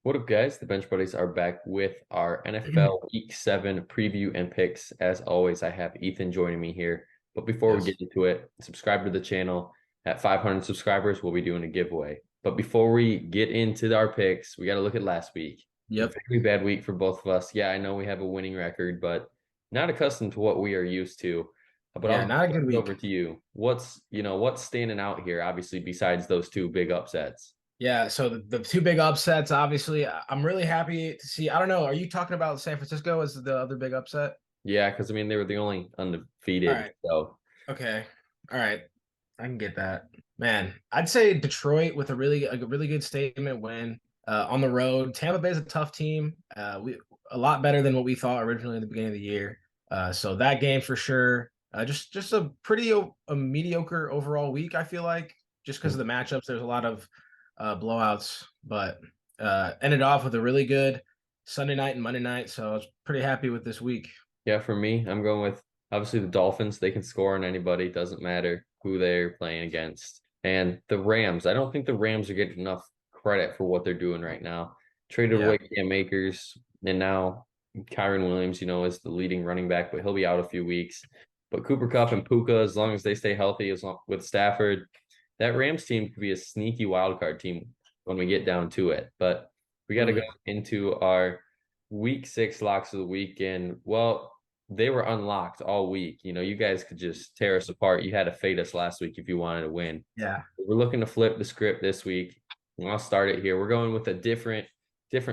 What up, guys? The Bench Buddies are back with our NFL Week 7 preview and picks. As always, I have Ethan joining me here. But before we Yes. get into it, subscribe to the channel. At 500 subscribers, we'll be doing a giveaway. But before we get into our picks, we got to look at last week. A Yep. very bad week for both of us. Yeah, I know we have a winning record, but not accustomed to what we are used to. But Yeah, I'll not a turn good it week. over to you. What's standing out here, obviously, besides those two big upsets? Yeah, so the two big upsets, obviously, I'm really happy to see. I don't know, are you talking about San Francisco as the other big upset? Yeah, because I mean they were the only All undefeated. right. So Okay. All right. I can get that. Man, I'd say Detroit with a really good statement win on the road. Tampa Bay is a tough team. We a lot better than what we thought originally in the beginning of the year. So that game for sure. Just a a mediocre overall week, I feel like, just because of the matchups. There's a lot of blowouts, but ended off with a really good Sunday night and Monday night. So I was pretty happy with this week. yeah, for me, I'm going with obviously the Dolphins. They can score on anybody. Doesn't matter who they're playing against. And the Rams. I don't think the Rams are getting enough credit for what they're doing right now. Traded Yeah. away Cam Akers, and now Kyron Williams, is the leading running back, but he'll be out a few weeks. But Cooper Kupp and Puka, as long as they stay healthy, as long with Stafford, that Rams team could be a sneaky wild card team when we get down to it. But we got to go Really. into our week 6 locks of the weekend. Well, they were unlocked all week. You guys could just tear us apart. You had to fade us last week if you wanted to win. Yeah. We're looking to flip the script this week. And I'll start it here. We're going with a different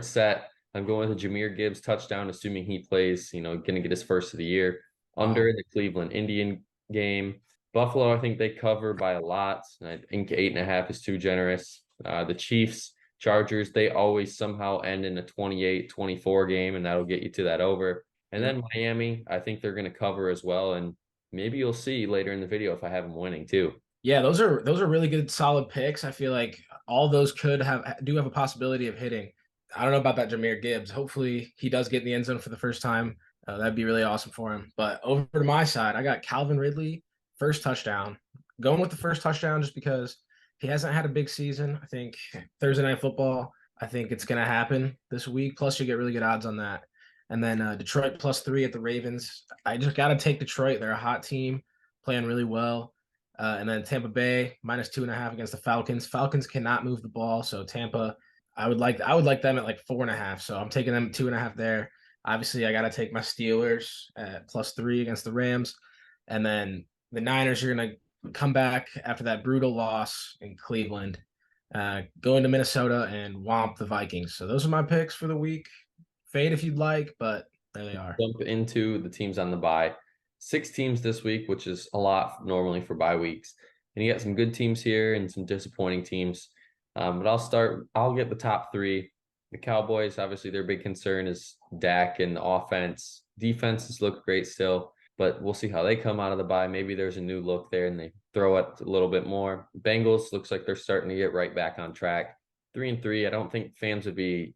set. I'm going with a Jameer Gibbs touchdown, assuming he plays, going to get his first of the year. Under Wow. the Cleveland Indian game. Buffalo, I think they cover by a lot. I think 8.5 is too generous. The Chiefs, Chargers, they always somehow end in a 28-24 game, and that'll get you to that over. And Yep. then Miami, I think they're going to cover as well. And maybe you'll see later in the video if I have them winning too. Yeah, those are really good, solid picks. I feel like all those could have a possibility of hitting. I don't know about that Jameer Gibbs. Hopefully, he does get in the end zone for the first time. That'd be really awesome for him. But over to my side, I got Calvin Ridley, first touchdown. Going with the first touchdown just because he hasn't had a big season. I think Thursday Night Football, I think it's going to happen this week. Plus, you get really good odds on that. And then Detroit +3 at the Ravens. I just got to take Detroit. They're a hot team, playing really well. And then Tampa Bay -2.5 against the Falcons. Falcons cannot move the ball, so Tampa, I would like them at like 4.5. So I'm taking them 2.5 there. Obviously, I got to take my Steelers at +3 against the Rams, and then the Niners are gonna come back after that brutal loss in Cleveland, go into Minnesota and womp the Vikings. So those are my picks for the week. Fade if you'd like, but there they are. Jump into the teams on the bye. 6 teams this week, which is a lot normally for bye weeks. And you got some good teams here and some disappointing teams. But I'll get the top three. The Cowboys, obviously, their big concern is Dak and the offense. Defenses look great still, but we'll see how they come out of the bye. Maybe there's a new look there and they throw it a little bit more. Bengals looks like they're starting to get right back on track. 3-3. I don't think fans would be,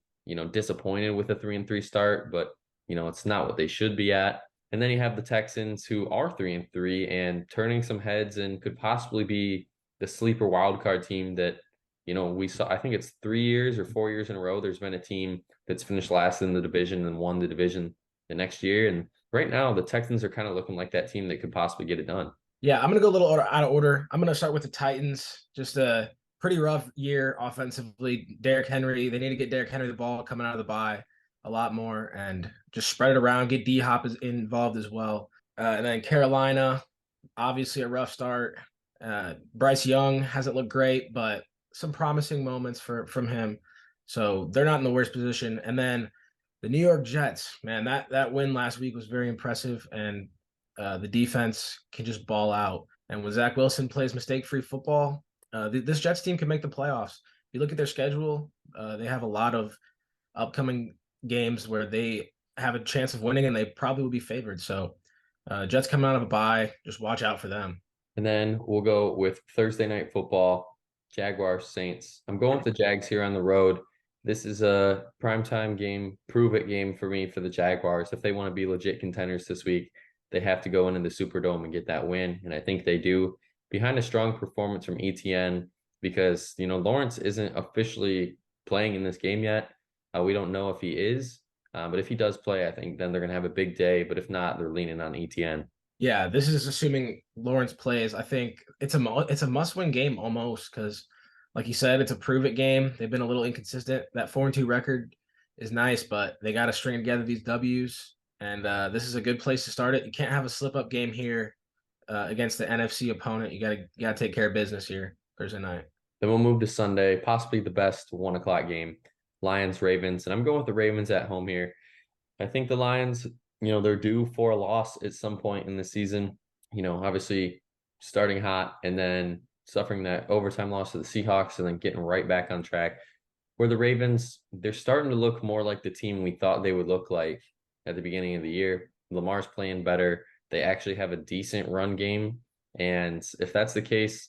disappointed with a 3-3 start, but it's not what they should be at. And then you have the Texans who are 3-3 and turning some heads and could possibly be the sleeper wildcard team that, we saw. I think it's 3 years or 4 years in a row. There's been a team that's finished last in the division and won the division the next year. And right now, the Texans are kind of looking like that team that could possibly get it done. Yeah, I'm gonna go a little out of order. I'm gonna start with the Titans. Just a pretty rough year offensively. Derrick Henry, they need to get Derrick Henry the ball coming out of the bye a lot more and just spread it around. Get D Hop involved as well. And then Carolina, obviously a rough start. Bryce Young hasn't looked great, but some promising moments from him. So they're not in the worst position. And then the New York Jets, man, that win last week was very impressive, and the defense can just ball out. And when Zach Wilson plays mistake-free football, this Jets team can make the playoffs. If you look at their schedule, they have a lot of upcoming games where they have a chance of winning, and they probably will be favored. So, Jets coming out of a bye, just watch out for them. And then we'll go with Thursday night football, Jaguars Saints. I'm going with the Jags here on the road. This is a primetime game, prove it game for me for the Jaguars. If they want to be legit contenders this week, they have to go into the Superdome and get that win. And I think they do. Behind a strong performance from ETN, because Lawrence isn't officially playing in this game yet. We don't know if he is, but if he does play, I think then they're going to have a big day. But if not, they're leaning on ETN. Yeah, this is assuming Lawrence plays. I think it's a must-win game almost because, like you said, it's a prove-it game. They've been a little inconsistent. That 4-2 record is nice, but they got to string together these W's, and this is a good place to start it. You can't have a slip-up game here against the NFC opponent. You gotta take care of business here Thursday night. Then we'll move to Sunday, possibly the best 1 o'clock game, Lions Ravens, and I'm going with the Ravens at home here. I think the Lions, they're due for a loss at some point in the season. Obviously starting hot and then suffering that overtime loss to the Seahawks and then getting right back on track. Where the Ravens, they're starting to look more like the team we thought they would look like at the beginning of the year. Lamar's playing better. They actually have a decent run game. And if that's the case,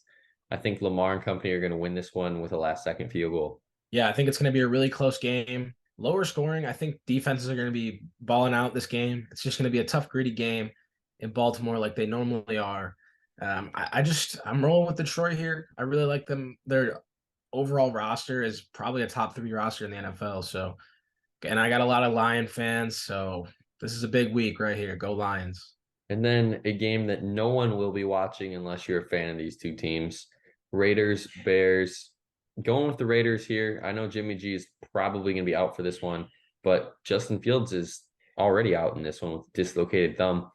I think Lamar and company are going to win this one with a last second field goal. Yeah, I think it's going to be a really close game. Lower scoring. I think defenses are going to be balling out this game. It's just going to be a tough, gritty game in Baltimore, like they normally are. I'm rolling with Detroit here. I really like them. Their overall roster is probably a top 3 roster in the NFL. So, and I got a lot of Lion fans. So this is a big week right here. Go Lions. And then a game that no one will be watching unless you're a fan of these two teams. Raiders, Bears. Going with the Raiders here. I know Jimmy G is probably going to be out for this one, but Justin Fields is already out in this one with dislocated thumb.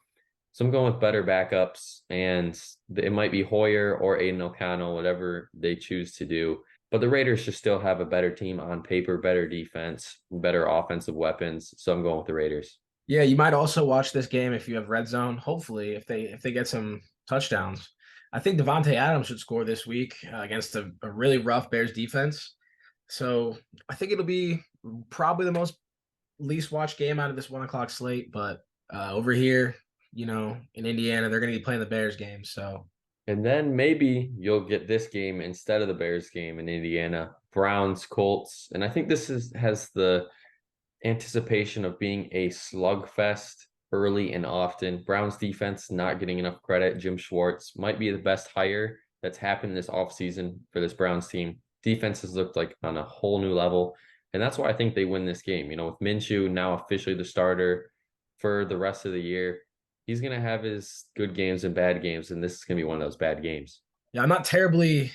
So I'm going with better backups, and it might be Hoyer or Aiden O'Connell, whatever they choose to do. But the Raiders should still have a better team on paper, better defense, better offensive weapons. So I'm going with the Raiders. Yeah, you might also watch this game if you have red zone. Hopefully, if they get some touchdowns. I think Devontae Adams should score this week against a really rough Bears defense. So I think it'll be probably the most least watched game out of this 1 o'clock slate. But over here, in Indiana, they're going to be playing the Bears game. So And then maybe you'll get this game instead of the Bears game in Indiana, Browns, Colts. And I think has the anticipation of being a slugfest early and often. Browns defense not getting enough credit. Jim Schwartz might be the best hire that's happened this offseason for this Browns team. Defense has looked like on a whole new level. And that's why I think they win this game. With Minshew now officially the starter for the rest of the year, he's going to have his good games and bad games. And this is going to be one of those bad games. yeah, I'm not terribly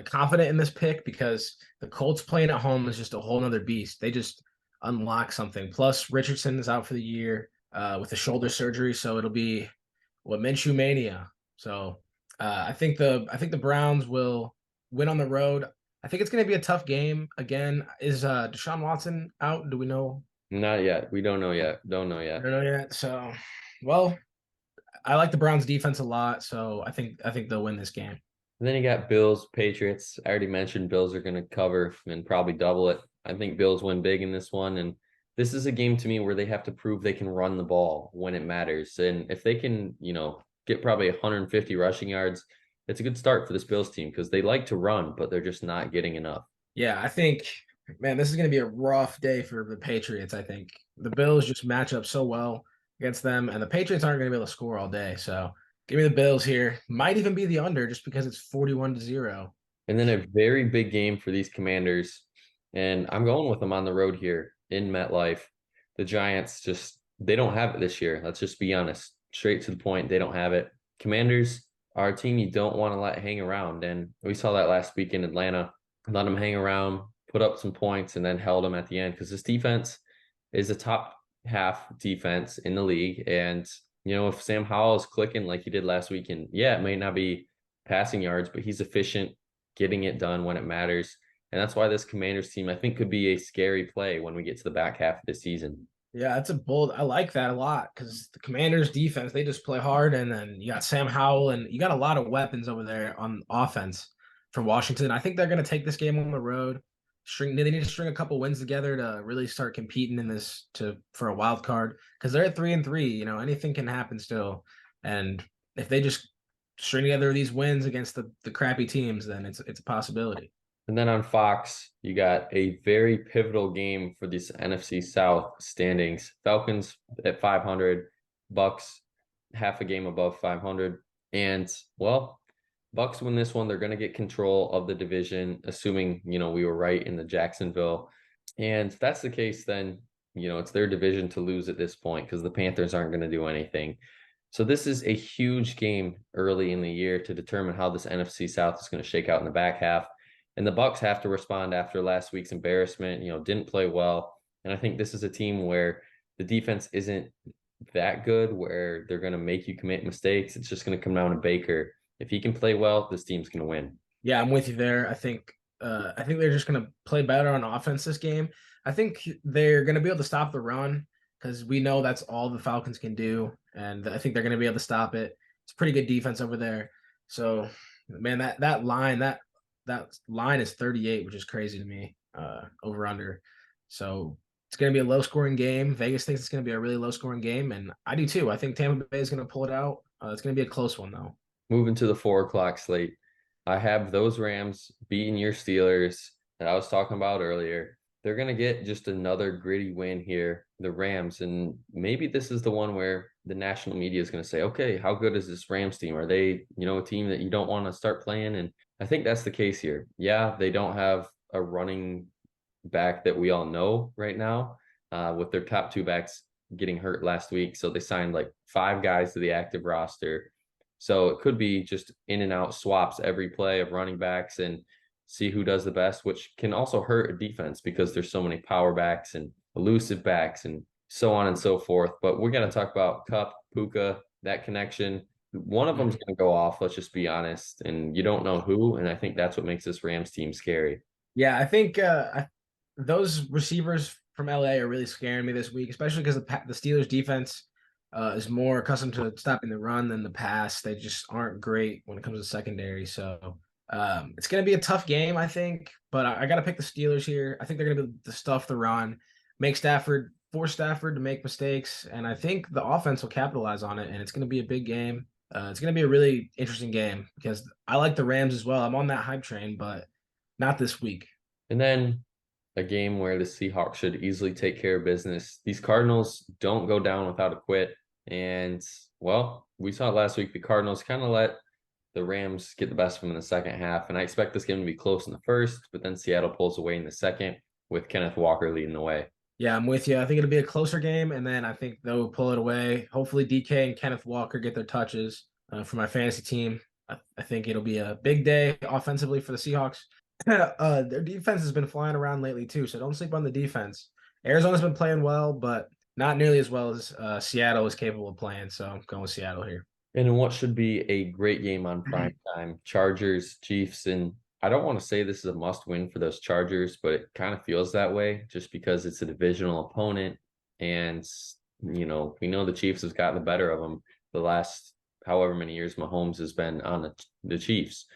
confident in this pick because the Colts playing at home is just a whole nother beast. They just unlock something. Plus, Richardson is out for the year with a shoulder surgery, so it'll be Minshew mania. So I think the Browns will win on the road. I think it's going to be a tough game. Again, is Deshaun Watson out? Do we know? Not yet. We don't know yet. Don't know I yet. don't know yet. So, well, I like the Browns defense a lot, so I think they'll win this game. And then you got Bills, Patriots. I already mentioned Bills are going to cover and probably double it. I think Bills win big in this one. And this is a game to me where they have to prove they can run the ball when it matters. And if they can, get probably 150 rushing yards, it's a good start for this Bills team because they like to run, but they're just not getting enough. Yeah, I think, man, this is going to be a rough day for the Patriots. I think the Bills just match up so well against them, and the Patriots aren't going to be able to score all day. So give me the Bills here. Might even be the under just because it's 41-0. And then a very big game for these Commanders. And I'm going with them on the road here in MetLife. The Giants they don't have it this year. Let's just be honest. Straight to the point, they don't have it. Commanders are a team you don't want to let hang around. And we saw that last week in Atlanta. Let them hang around, put up some points, and then held them at the end because this defense is a top half defense in the league. And, if Sam Howell is clicking like he did last week, and yeah, it may not be passing yards, but he's efficient, getting it done when it matters. And that's why this Commanders team, I think, could be a scary play when we get to the back half of the season. Yeah, that's a bold. I like that a lot because the Commanders' defense, they just play hard. And then you got Sam Howell, and you got a lot of weapons over there on offense from Washington. I think they're going to take this game on the road. They need to string a couple wins together to really start competing in this for a wild card because they're at 3-3. Anything can happen still. And if they just string together these wins against the crappy teams, then it's a possibility. And then on Fox, you got a very pivotal game for this NFC South standings. Falcons at 500, Bucks half a game above 500. And, well, Bucks win this one. They're going to get control of the division, assuming, we were right in the Jacksonville And if that's the case, then, it's their division to lose at this point because the Panthers aren't going to do anything. So this is a huge game early in the year to determine how this NFC South is going to shake out in the back half. And the Bucks have to respond after last week's embarrassment, didn't play well. And I think this is a team where the defense isn't that good where they're going to make you commit mistakes. It's just going to come down to Baker. If he can play well, this team's going to win. Yeah, I'm with you there. I think they're just gonna play better on offense this game. I think they're gonna be able to stop the run because we know that's all the Falcons can do, and I think they're gonna be able to stop it. It's pretty good defense over there. So, man, that line is 38, which is crazy to me. Over under. So it's gonna be a low scoring game. Vegas thinks it's gonna be a really low scoring game, and I do too. I think Tampa Bay is gonna pull it out. It's gonna be a close one though. Moving to the 4 o'clock slate, I have those Rams beating your Steelers that I was talking about earlier. They're going to get just another gritty win here, the Rams. And maybe this is the one where the national media is going to say, okay, how good is this Rams team? Are they, a team that you don't want to start playing? And I think that's the case here. Yeah, they don't have a running back that we all know right now, with their top two backs getting hurt last week. So they signed like 5 guys to the active roster. So it could be just in and out swaps every play of running backs and see who does the best, which can also hurt a defense because there's so many power backs and elusive backs and so on and so forth. But we're going to talk about Cup, Puka, that connection. One of them's going to go off, let's just be honest, and you don't know who. And I think that's what makes this Rams team scary. Yeah, I think those receivers from LA are really scaring me this week, especially because the Steelers defense is more accustomed to stopping the run than the pass. They just aren't great when it comes to secondary. So it's going to be a tough game, I think. But I got to pick the Steelers here. I think they're going to be the stuff the run, force Stafford to make mistakes, and I think the offense will capitalize on it. And it's going to be a big game. It's going to be a really interesting game because I like the Rams as well. I'm on that hype train, but not this week. And then a game where the Seahawks should easily take care of business. These Cardinals don't go down without a quit. And, well, we saw it last week. The Cardinals kind of let the Rams get the best of them in the second half. And I expect this game to be close in the first, but then Seattle pulls away in the second with Kenneth Walker leading the way. Yeah, I'm with you. I think it'll be a closer game, and then I think they'll pull it away. Hopefully, DK and Kenneth Walker get their touches for my fantasy team. I think it'll be a big day offensively for the Seahawks. Their defense has been flying around lately too, so don't sleep on the defense. Arizona's been playing well, but not nearly as well as Seattle is capable of playing. So I'm going with Seattle here. And in what should be a great game on prime time, Chargers, Chiefs, and I don't want to say this is a must win for those Chargers, but it kind of feels that way just because it's a divisional opponent. And, we know the Chiefs has gotten the better of them the last however many years Mahomes has been on the Chiefs.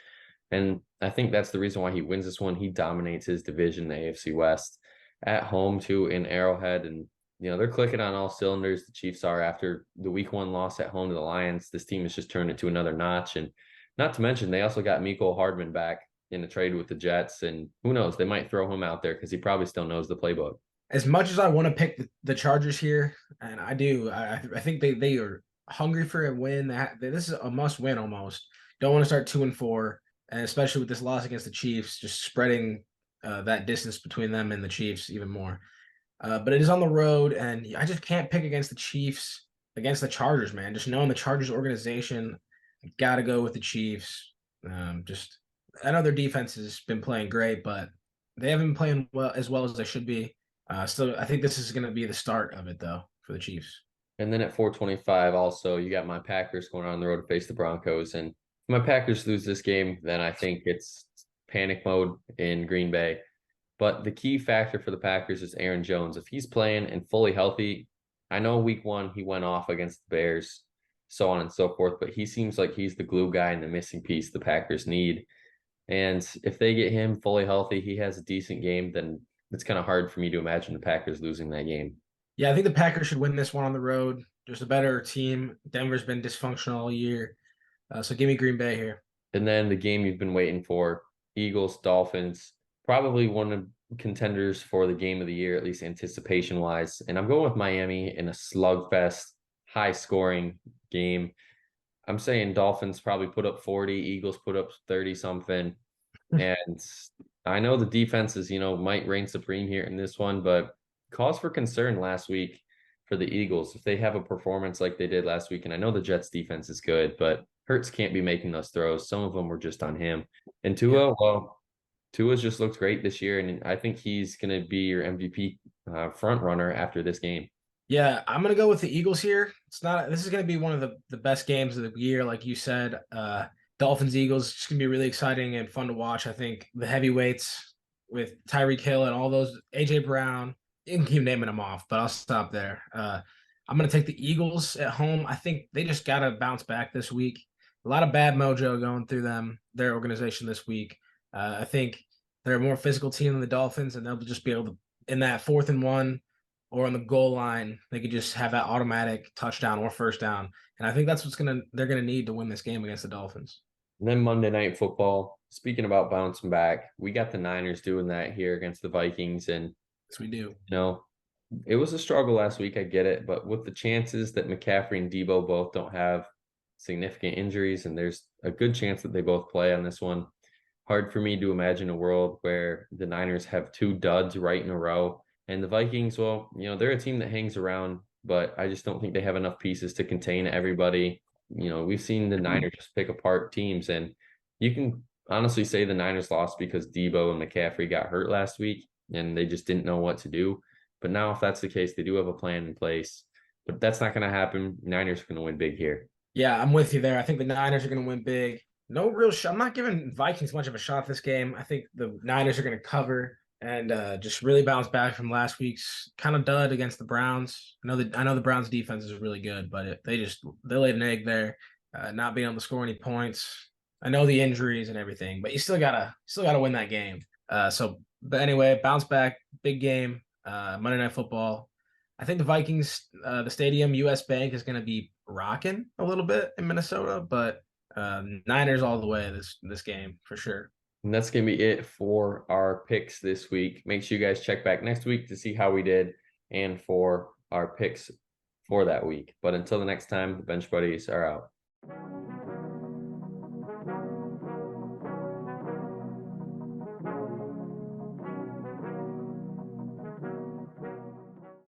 And I think that's the reason why he wins this one. He dominates his division, the AFC West, at home too in Arrowhead. And, they're clicking on all cylinders. The Chiefs are after the week 1 loss at home to the Lions. This team has just turned it to another notch. And not to mention, they also got Mecole Hardman back in a trade with the Jets. And who knows, they might throw him out there because he probably still knows the playbook. As much as I want to pick the Chargers here, and I do, I think they are hungry for a win. This is a must win almost. Don't want to start 2-4. And especially with this loss against the Chiefs, just spreading that distance between them and the Chiefs even more. But it is on the road, and I just can't pick against the Chiefs, against the Chargers, man. Just knowing the Chargers organization, got to go with the Chiefs. I know their defense has been playing great, but they haven't been playing well as they should be. Still, I think this is going to be the start of it, though, for the Chiefs. And then at 425, also, you got my Packers going on the road to face the Broncos. And if my Packers lose this game, then I think it's panic mode in Green Bay. But the key factor for the Packers is Aaron Jones. If he's playing and fully healthy, I know week 1 he went off against the Bears, so on and so forth, but he seems like he's the glue guy and the missing piece the Packers need. And if they get him fully healthy, he has a decent game, then it's kind of hard for me to imagine the Packers losing that game. Yeah, I think the Packers should win this one on the road. There's a better team. Denver's been dysfunctional all year. So give me Green Bay here. And then the game you've been waiting for, Eagles, Dolphins, probably one of contenders for the game of the year, at least anticipation wise. And I'm going with Miami in a slugfest, high scoring game. I'm saying Dolphins probably put up 40, Eagles put up 30 something. And I know the defenses, might reign supreme here in this one, but cause for concern last week for the Eagles. If they have a performance like they did last week, and I know the Jets defense is good, but Hurts can't be making those throws. Some of them were just on him. And Yeah. Tua, well, Tua's just looked great this year, and I think he's going to be your MVP front runner after this game. Yeah, I'm gonna go with the Eagles here. It's not. This is gonna be one of the best games of the year, like you said. Dolphins Eagles. It's gonna be really exciting and fun to watch. I think the heavyweights with Tyreek Hill and all those AJ Brown. You can keep naming them off, but I'll stop there. I'm gonna take the Eagles at home. I think they just gotta bounce back this week. A lot of bad mojo going through their organization this week. I think they're a more physical team than the Dolphins, and they'll just be able to in that 4th and 1 or on the goal line, they could just have that automatic touchdown or first down. And I think that's they're gonna need to win this game against the Dolphins. And then Monday Night Football. Speaking about bouncing back, we got the Niners doing that here against the Vikings, and Yes, we do. you know, it was a struggle last week. I get it, but with the chances that McCaffrey and Debo both don't have significant injuries, and there's a good chance that they both play on this one, hard for me to imagine a world where the Niners have two duds right in a row. And the Vikings, well, they're a team that hangs around, but I just don't think they have enough pieces to contain everybody. We've seen the Niners just pick apart teams, and you can honestly say the Niners lost because Debo and McCaffrey got hurt last week and they just didn't know what to do. But now, if that's the case, they do have a plan in place. But that's not going to happen. Niners are going to win big here. Yeah, I'm with you there. I think the Niners are gonna win big. No real shot. I'm not giving Vikings much of a shot this game. I think the Niners are gonna cover and just really bounce back from last week's kind of dud against the Browns. I know the Browns defense is really good, but they laid an egg there, not being able to score any points. I know the injuries and everything, but you still gotta win that game. But anyway, bounce back, big game, Monday Night Football. I think the Vikings, the stadium, US Bank is going to be rocking a little bit in Minnesota, but Niners all the way this game for sure. And that's going to be it for our picks this week. Make sure you guys check back next week to see how we did and for our picks for that week. But until the next time, the Bench Buddies are out.